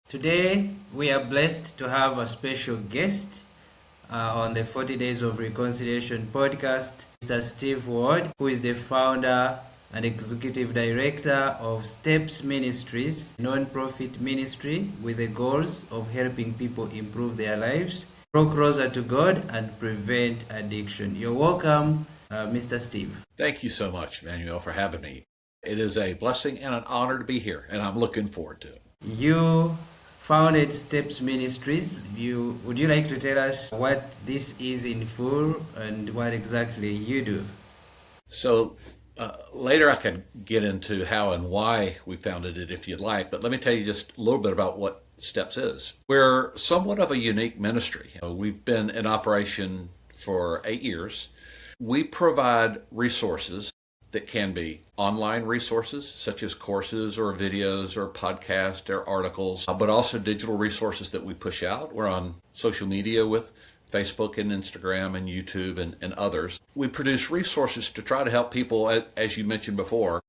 Today, we are blessed to have a special guest on the 40 Days of Reconciliation podcast, Mr. Steve Ward, who is the founder and executive director of Steps Ministries, a non-profit ministry with the goals of helping people improve their lives, grow closer to God, and prevent addiction. You're welcome, Mr. Steve. Thank you so much, Manuel, for having me. It is a blessing and an honor to be here, and I'm looking forward to it. You founded Steps Ministries. Would you like to tell us what this is in full and what exactly you do? So later I can get into how and why we founded it if you'd like, but let me tell you just a little bit about what Steps is. We're somewhat of a unique ministry. We've been in operation for 8 years. We provide resources that can be online resources such as courses or videos or podcasts or articles, but also digital resources that we push out. We're on social media with Facebook and Instagram and YouTube and others. We produce resources to try to help people, as you mentioned before,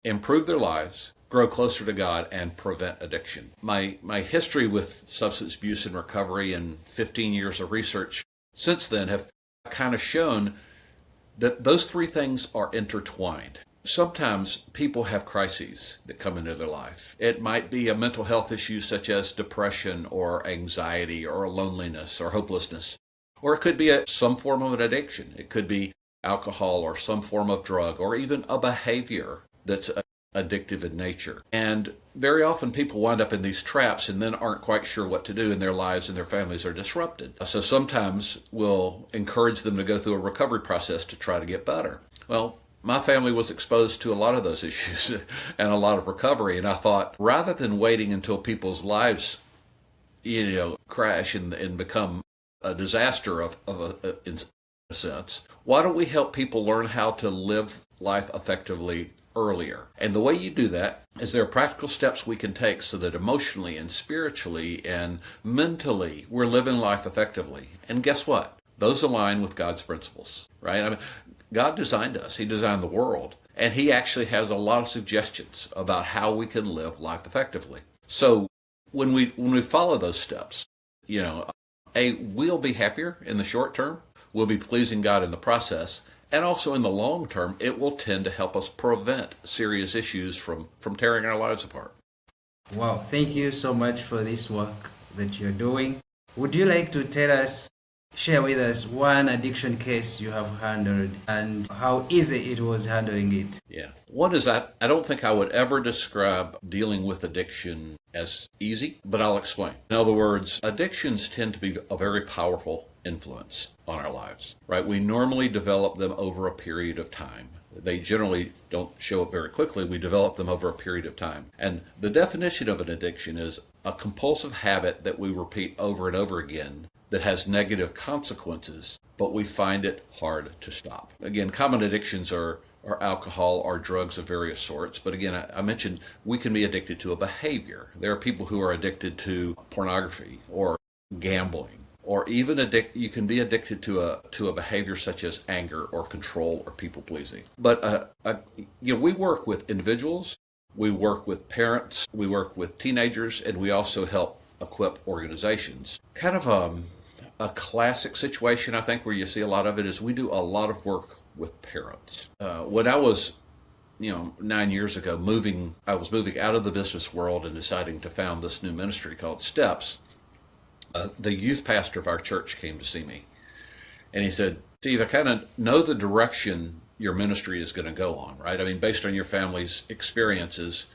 improve their lives, grow closer to God, and prevent addiction. My history with substance abuse and recovery and 15 years of research since then have kind of shown that those three things are intertwined. Sometimes people have crises that come into their life. It might be a mental health issue such as depression or anxiety or loneliness or hopelessness. Or it could be some form of an addiction. It could be alcohol or some form of drug or even a behavior that's addictive in nature. And very often people wind up in these traps and then aren't quite sure what to do, and their lives and their families are disrupted. So sometimes we'll encourage them to go through a recovery process to try to get better. Well, my family was exposed to a lot of those issues and a lot of recovery, and I thought rather than waiting until people's lives crash and become a disaster in a sense, why don't we help people learn how to live life effectively earlier? And the way you do that is there are practical steps we can take so that emotionally and spiritually and mentally we're living life effectively. And guess what? Those align with God's principles, right? I mean, God designed us. He designed the world. And He actually has a lot of suggestions about how we can live life effectively. So when we follow those steps, we'll be happier in the short term. We'll be pleasing God in the process. And also in the long term, it will tend to help us prevent serious issues from tearing our lives apart. Wow, thank you so much for this work that you're doing. Would you like to share with us one addiction case you have handled and how easy it was handling it? Yeah. One is I don't think I would ever describe dealing with addiction as easy, but I'll explain. In other words, addictions tend to be a very powerful influence on our lives, right? We normally develop them over a period of time. They generally don't show up very quickly. We develop them over a period of time. And the definition of an addiction is a compulsive habit that we repeat over and over again that has negative consequences, but we find it hard to stop. Again, common addictions are alcohol or drugs of various sorts. But again, I mentioned we can be addicted to a behavior. There are people who are addicted to pornography or gambling. Or even you can be addicted to a behavior such as anger or control or people pleasing. But we work with individuals, we work with parents, we work with teenagers, and we also help equip organizations. Kind of a classic situation, I think, where you see a lot of it is we do a lot of work with parents. When I was 9 years ago, I was moving out of the business world and deciding to found this new ministry called Steps. The youth pastor of our church came to see me, and he said, Steve, I kind of know the direction your ministry is going to go on, right? I mean, based on your family's experiences,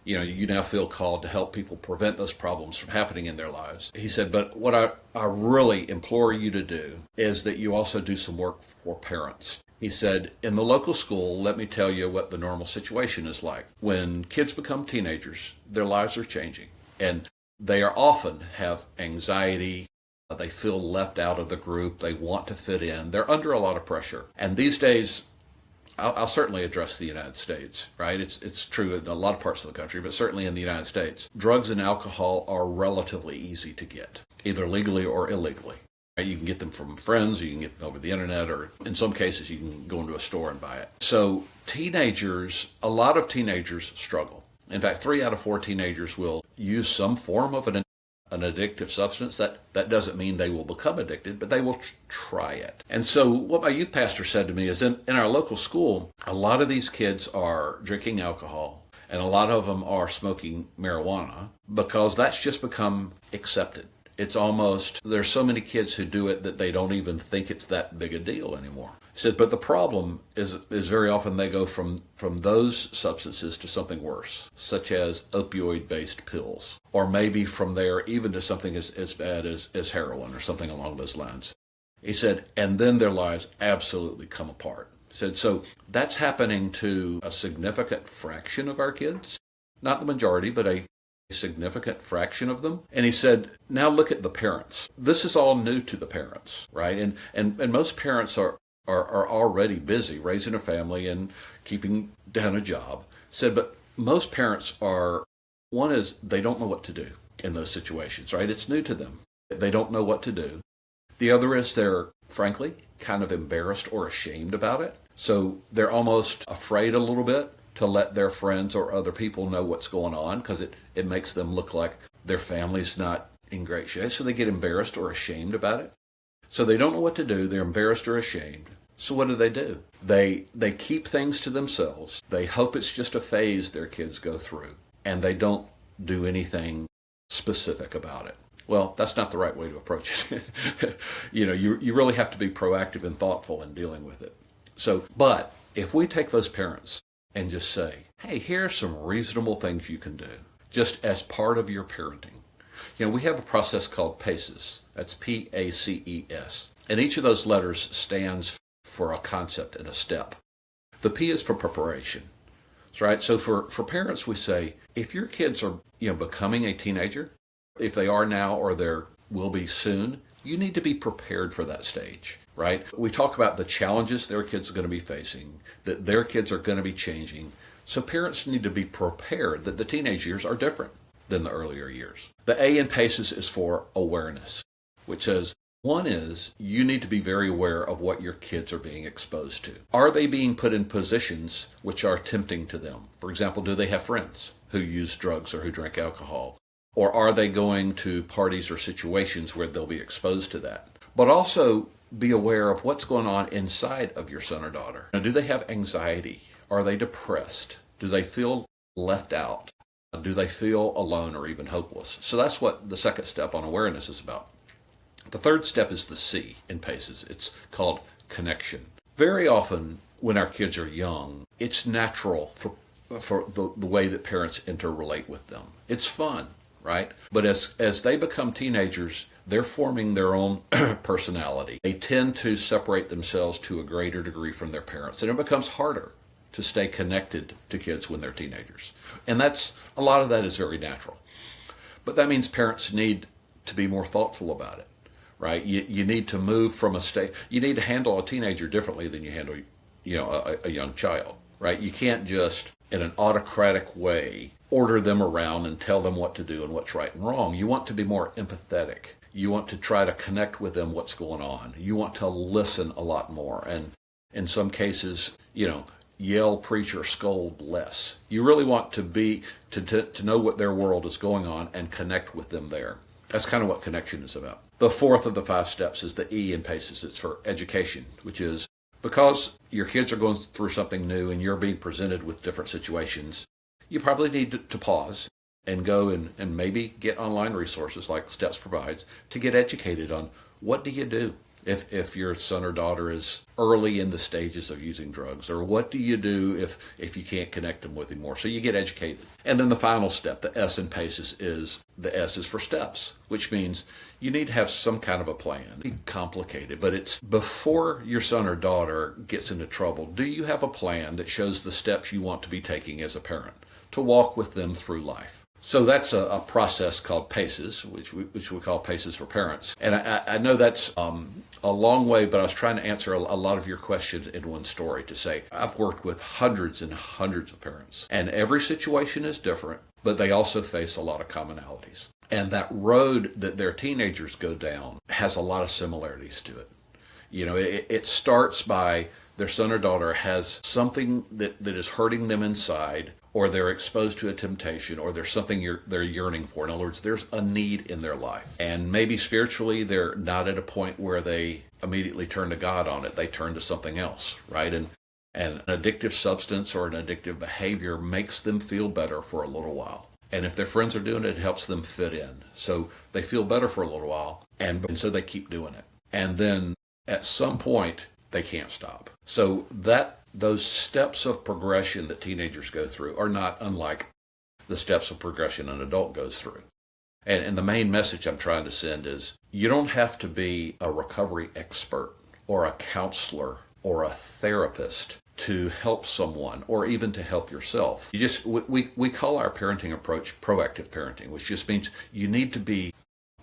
you now feel called to help people prevent those problems from happening in their lives. He said, but what I really implore you to do is that you also do some work for parents. He said, in the local school, let me tell you what the normal situation is like. When kids become teenagers, their lives are changing, and they often have anxiety. They feel left out of the group. They want to fit in. They're under a lot of pressure. And these days, I'll certainly address the United States, right? It's true in a lot of parts of the country, but certainly in the United States, drugs and alcohol are relatively easy to get, either legally or illegally. You can get them from friends, you can get them over the internet, or in some cases you can go into a store and buy it. So a lot of teenagers struggle. In fact, 3 out of 4 teenagers will use some form of an an addictive substance, that doesn't mean they will become addicted, but they will try it. And so what my youth pastor said to me is in our local school, a lot of these kids are drinking alcohol and a lot of them are smoking marijuana because that's just become accepted. It's almost, there's so many kids who do it that they don't even think it's that big a deal anymore. He said, but the problem is very often they go from those substances to something worse, such as opioid-based pills, or maybe from there even to something as bad as heroin or something along those lines. He said, and then their lives absolutely come apart. He said, so that's happening to a significant fraction of our kids, not the majority, but a significant fraction of them. And he said, now look at the parents. This is all new to the parents, right? And most parents are already busy raising a family and keeping down a job. Said, but most parents one is they don't know what to do in those situations, right? It's new to them. They don't know what to do. The other is they're, frankly, kind of embarrassed or ashamed about it. So they're almost afraid a little bit to let their friends or other people know what's going on because it makes them look like their family's not in great shape. So they get embarrassed or ashamed about it. So they don't know what to do. They're embarrassed or ashamed. So what do? They keep things to themselves. They hope it's just a phase their kids go through, and they don't do anything specific about it. Well, that's not the right way to approach it. You really have to be proactive and thoughtful in dealing with it. So, but if we take those parents and just say, hey, here are some reasonable things you can do, just as part of your parenting. We have a process called PACES. That's PACES. And each of those letters stands for a concept and a step. The P is for preparation. That's right. So for parents, we say, if your kids are becoming a teenager, if they are now or they will be soon, you need to be prepared for that stage, right? We talk about the challenges their kids are going to be facing, that their kids are going to be changing. So parents need to be prepared that the teenage years are different than the earlier years. The A in PACES is for awareness, which says, one is you need to be very aware of what your kids are being exposed to. Are they being put in positions which are tempting to them? For example, do they have friends who use drugs or who drink alcohol? Or are they going to parties or situations where they'll be exposed to that? But also be aware of what's going on inside of your son or daughter. Now, do they have anxiety? Are they depressed? Do they feel left out? Do they feel alone or even hopeless? So that's what the second step on awareness is about. The third step is the C in PACES. It's called connection. Very often when our kids are young, it's natural for the way that parents interrelate with them. It's fun, right? But as they become teenagers, they're forming their own personality. They tend to separate themselves to a greater degree from their parents, and it becomes harder to stay connected to kids when they're teenagers. And a lot of that is very natural. But that means parents need to be more thoughtful about it, right? You need to move from you need to handle a teenager differently than you handle, a young child, right? You can't just, in an autocratic way, order them around and tell them what to do and what's right and wrong. You want to be more empathetic. You want to try to connect with them what's going on. You want to listen a lot more. And in some cases, yell, preach, or scold less. You really want to know what their world is going on and connect with them there. That's kind of what connection is about. The fourth of the 5 steps is the E in PACES. It's for education, which is because your kids are going through something new and you're being presented with different situations, you probably need to pause and go and maybe get online resources like Steps provides to get educated on what do you do if your son or daughter is early in the stages of using drugs, or what do you do if you can't connect them with him more. So you get educated. And then the final step, the S in PACES, the S is for steps, which means you need to have some kind of a plan. It's complicated, but it's before your son or daughter gets into trouble, do you have a plan that shows the steps you want to be taking as a parent to walk with them through life? So that's a process called PACES, which we call PACES for parents. And I know that's a long way, but I was trying to answer a lot of your questions in one story to say, I've worked with hundreds and hundreds of parents, and every situation is different, but they also face a lot of commonalities. And that road that their teenagers go down has a lot of similarities to it. It starts by their son or daughter has something that is hurting them inside, or they're exposed to a temptation, or there's something they're yearning for. In other words, there's a need in their life. And maybe spiritually they're not at a point where they immediately turn to God on it. They turn to something else, right? And an addictive substance or an addictive behavior makes them feel better for a little while. And if their friends are doing it, it helps them fit in. So they feel better for a little while, and so they keep doing it. And then at some point, they can't stop. So those steps of progression that teenagers go through are not unlike the steps of progression an adult goes through. And the main message I'm trying to send is you don't have to be a recovery expert or a counselor or a therapist to help someone or even to help yourself. We call our parenting approach proactive parenting, which just means you need to be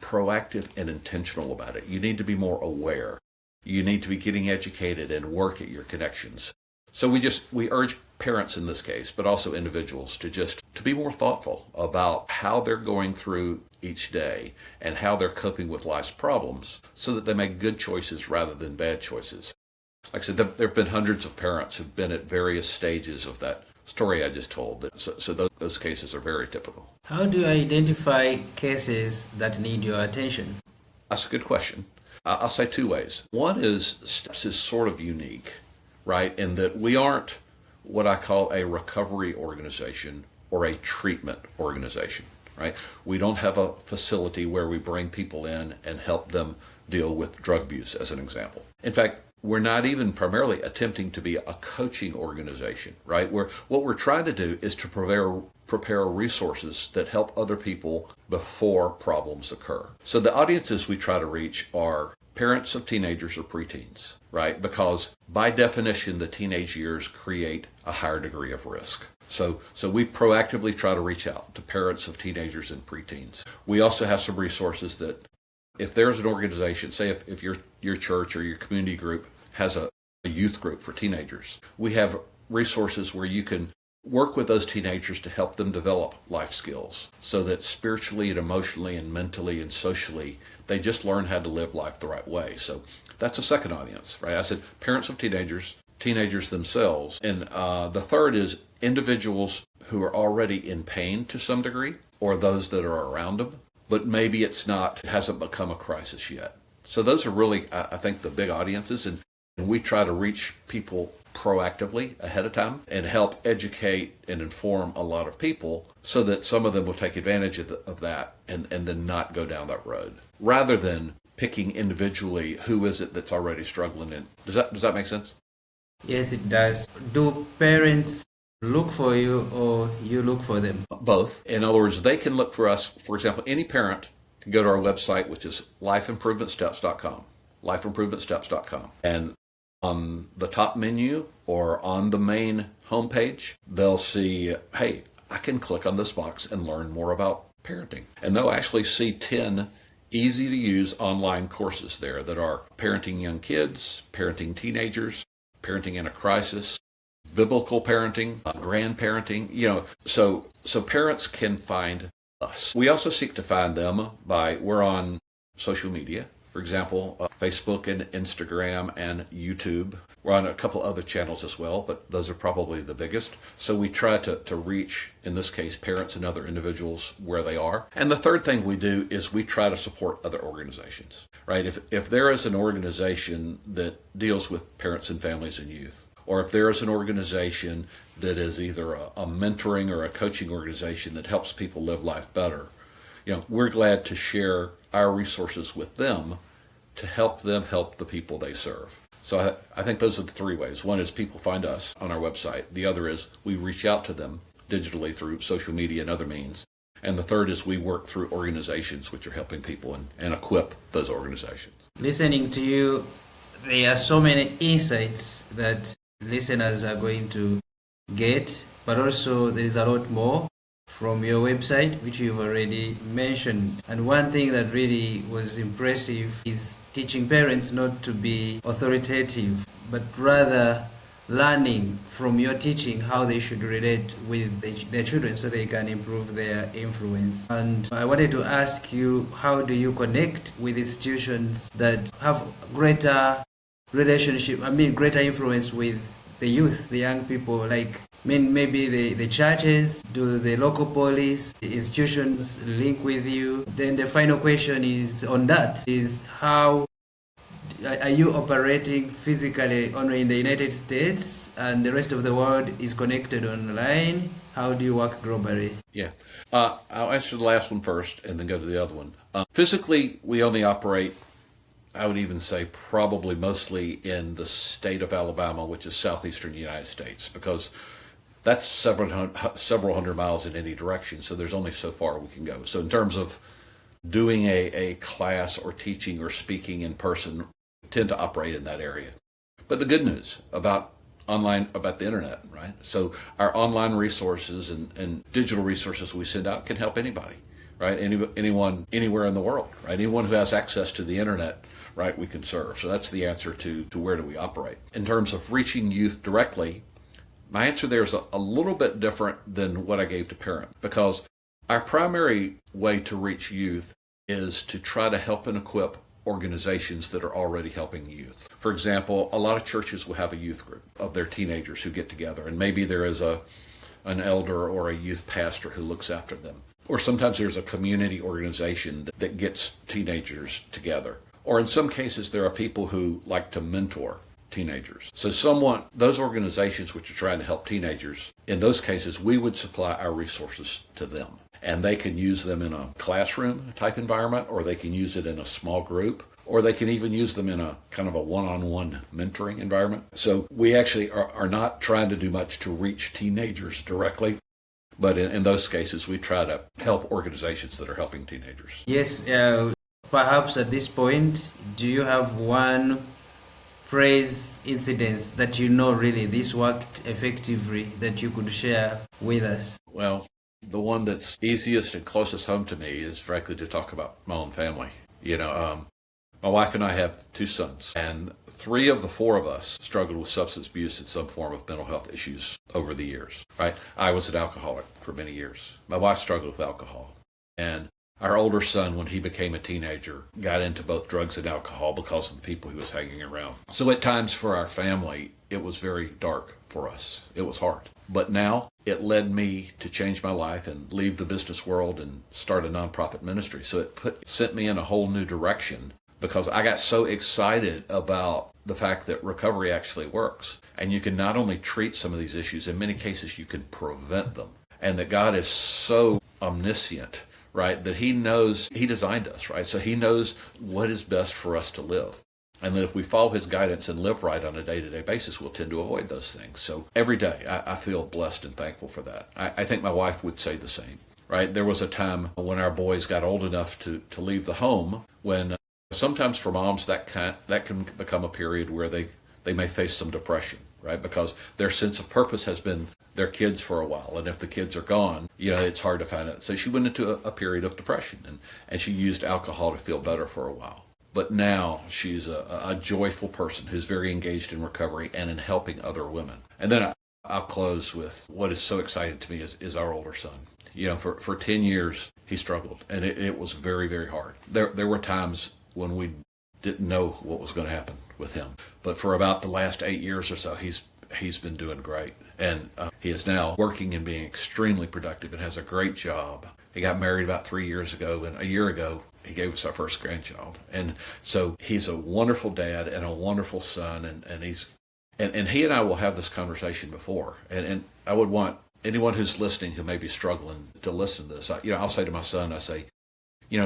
proactive and intentional about it. You need to be more aware. You need to be getting educated and work at your connections. So we urge parents in this case, but also individuals to be more thoughtful about how they're going through each day and how they're coping with life's problems so that they make good choices rather than bad choices. Like I said, there have been hundreds of parents who've been at various stages of that story I just told. So those cases are very typical. How do you identify cases that need your attention? That's a good question. I'll say two ways. One is Steps is sort of unique, right, in that we aren't what I call a recovery organization or a treatment organization, right? We don't have a facility where we bring people in and help them deal with drug abuse, as an example. In fact, we're not even primarily attempting to be a coaching organization, right? What we're trying to do is to prepare resources that help other people before problems occur. So the audiences we try to reach are parents of teenagers or preteens, right? Because by definition, the teenage years create a higher degree of risk. So we proactively try to reach out to parents of teenagers and preteens. We also have some resources that if there's an organization, say if your church or your community group has a youth group for teenagers, we have resources where you can work with those teenagers to help them develop life skills so that spiritually and emotionally and mentally and socially, they just learn how to live life the right way. So that's a second audience, right? I said parents of teenagers themselves. And the third is individuals who are already in pain to some degree, or those that are around them, but maybe it hasn't become a crisis yet. So those are really, I think, the big audiences. And we try to reach people proactively ahead of time and help educate and inform a lot of people so that some of them will take advantage of that and then not go down that road, rather than picking individually who is it that's already struggling. Does that make sense? Yes, it does. Do parents look for you or you look for them? Both. In other words, they can look for us. For example, any parent can go to our website, which is lifeimprovementsteps.com, lifeimprovementsteps.com. And on the top menu or on the main homepage, they'll see, hey, I can click on this box and learn more about parenting. And they'll actually see 10 easy to use online courses there that are parenting young kids, parenting teenagers, parenting in a crisis, biblical parenting, grandparenting, so parents can find us. We also seek to find them we're on social media. For example, Facebook and Instagram and YouTube. We're on a couple other channels as well, but those are probably the biggest. So we try to reach, in this case, parents and other individuals where they are. And the third thing we do is we try to support other organizations, right? If there is an organization that deals with parents and families and youth, or if there is an organization that is either a mentoring or a coaching organization that helps people live life better, we're glad to share our resources with them to help them help the people they serve. So I think those are the three ways. One is people find us on our website. The other is we reach out to them digitally through social media and other means. And the third is we work through organizations which are helping people and equip those organizations. Listening to you, there are so many insights that listeners are going to get, but also there is a lot more from your website, which you've already mentioned. And one thing that really was impressive is teaching parents not to be authoritative, but rather learning from your teaching how they should relate with their children so they can improve their influence. And I wanted to ask you, how do you connect with institutions that have greater influence with the youth, the young people? Like, I mean, maybe the churches, do the local police, the institutions link with you? Then the final question is on that, is how are you operating physically only in the United States and the rest of the world is connected online? How do you work globally? Yeah. I'll answer the last one first and then go to the other one. Physically, we only operate, I would even say, probably mostly in the state of Alabama, which is southeastern United States, because that's several hundred miles in any direction, so there's only so far we can go. So in terms of doing a class or teaching or speaking in person, we tend to operate in that area. But the good news about the internet, right? So our online resources and digital resources we send out can help anybody, right? Anyone, anywhere in the world, right? Anyone who has access to the internet, right, we can serve. So that's the answer to where do we operate. In terms of reaching youth directly, my answer there is a little bit different than what I gave to parents, because our primary way to reach youth is to try to help and equip organizations that are already helping youth. For example, a lot of churches will have a youth group of their teenagers who get together, and maybe there is an elder or a youth pastor who looks after them. Or sometimes there's a community organization that gets teenagers together. Or in some cases, there are people who like to mentor teenagers. So those organizations which are trying to help teenagers, in those cases, we would supply our resources to them. And they can use them in a classroom type environment, or they can use it in a small group, or they can even use them in a kind of a one-on-one mentoring environment. So we actually are not trying to do much to reach teenagers directly, but in those cases, we try to help organizations that are helping teenagers. Yes, perhaps at this point, do you have one praise incidents that you know really this worked effectively that you could share with us? Well, the one that's easiest and closest home to me is frankly to talk about my own family. My wife and I have 2 sons, and 3 of the 4 of us struggled with substance abuse and some form of mental health issues over the years, right? I was an alcoholic for many years. My wife struggled with alcohol, and our older son, when he became a teenager, got into both drugs and alcohol because of the people he was hanging around. So at times for our family, it was very dark for us. It was hard. But now it led me to change my life and leave the business world and start a nonprofit ministry. So it sent me in a whole new direction, because I got so excited about the fact that recovery actually works. And you can not only treat some of these issues, in many cases you can prevent them. And that God is so omniscient, right, that he knows, he designed us, right? So he knows what is best for us to live. And that if we follow his guidance and live right on a day-to-day basis, we'll tend to avoid those things. So every day I feel blessed and thankful for that. I think my wife would say the same, right? There was a time when our boys got old enough to leave the home, when sometimes for moms that can become a period where they may face some depression, right? Because their sense of purpose has been their kids for a while. And if the kids are gone, it's hard to find it. So she went into a period of depression, and she used alcohol to feel better for a while. But now she's a joyful person who's very engaged in recovery and in helping other women. And then I'll close with what is so exciting to me is our older son. For 10 years, he struggled, and it was very, very hard. There were times when we didn't know what was going to happen with him. But for about the last 8 years or so, he's been doing great. And he is now working and being extremely productive and has a great job. He got married about 3 years ago, and a year ago, he gave us our first grandchild. And so he's a wonderful dad and a wonderful son, and he and I will have this conversation before. And I would want anyone who's listening who may be struggling to listen to this. I'll say to my son, I say,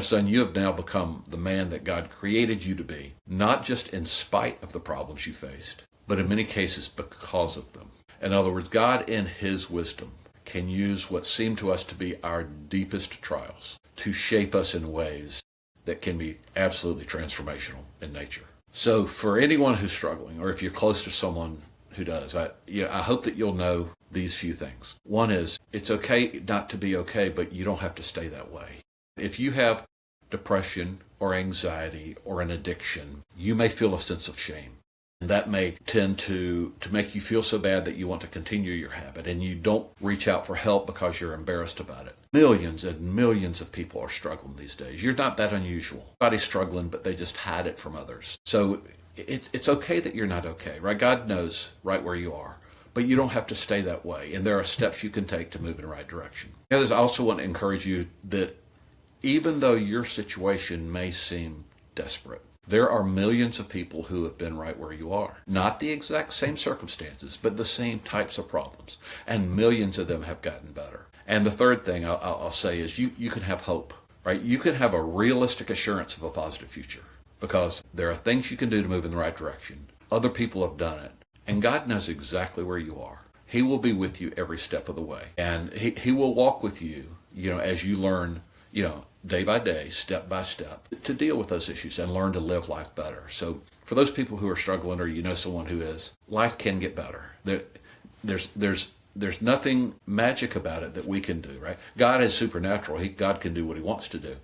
son, you have now become the man that God created you to be, not just in spite of the problems you faced, but in many cases because of them. In other words, God in his wisdom can use what seem to us to be our deepest trials to shape us in ways that can be absolutely transformational in nature. So for anyone who's struggling, or if you're close to someone who does, I hope that you'll know these few things. One is, it's okay not to be okay, but you don't have to stay that way. If you have depression or anxiety or an addiction, you may feel a sense of shame. And that may tend to make you feel so bad that you want to continue your habit, and you don't reach out for help because you're embarrassed about it. Millions and millions of people are struggling these days. You're not that unusual. Everybody's struggling, but they just hide it from others. So it's okay that you're not okay, right? God knows right where you are. but you don't have to stay that way. And there are steps you can take to move in the right direction. I also want to encourage you that even though your situation may seem desperate, there are millions of people who have been right where you are. Not the exact same circumstances, but the same types of problems. And millions of them have gotten better. And the third thing I'll say is you can have hope, right? You can have a realistic assurance of a positive future because there are things you can do to move in the right direction. Other people have done it. And God knows exactly where you are. He will be with you every step of the way. And he will walk with you, as you learn, day by day, step by step, to deal with those issues and learn to live life better. So for those people who are struggling, or someone who is, life can get better. There's nothing magic about it that we can do, right? God is supernatural. God can do what he wants to do.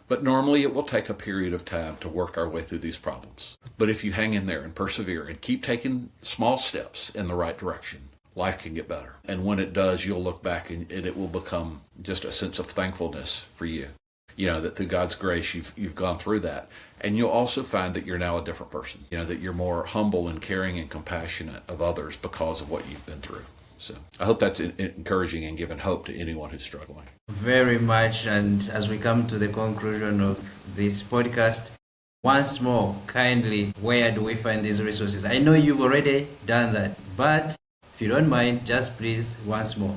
But normally it will take a period of time to work our way through these problems. But if you hang in there and persevere and keep taking small steps in the right direction, life can get better. And when it does, you'll look back and it will become just a sense of thankfulness for you. That through God's grace, you've gone through that. And you'll also find that you're now a different person. That you're more humble and caring and compassionate of others because of what you've been through. So I hope that's encouraging and giving hope to anyone who's struggling. Very much. And as we come to the conclusion of this podcast, once more, kindly, where do we find these resources? I know you've already done that, but if you don't mind, just please, once more.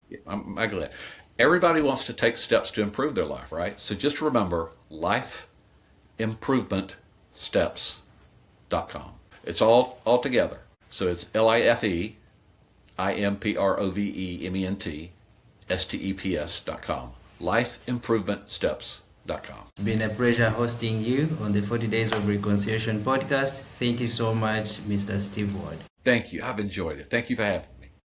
Yeah, I'm glad. Everybody wants to take steps to improve their life, right? So just remember, lifeimprovementsteps.com. It's all together. So it's lifeimprovementsteps.com. lifeimprovementsteps.com. It's been a pleasure hosting you on the 40 Days of Reconciliation podcast. Thank you so much, Mr. Steve Ward. Thank you. I've enjoyed it. Thank you for having me.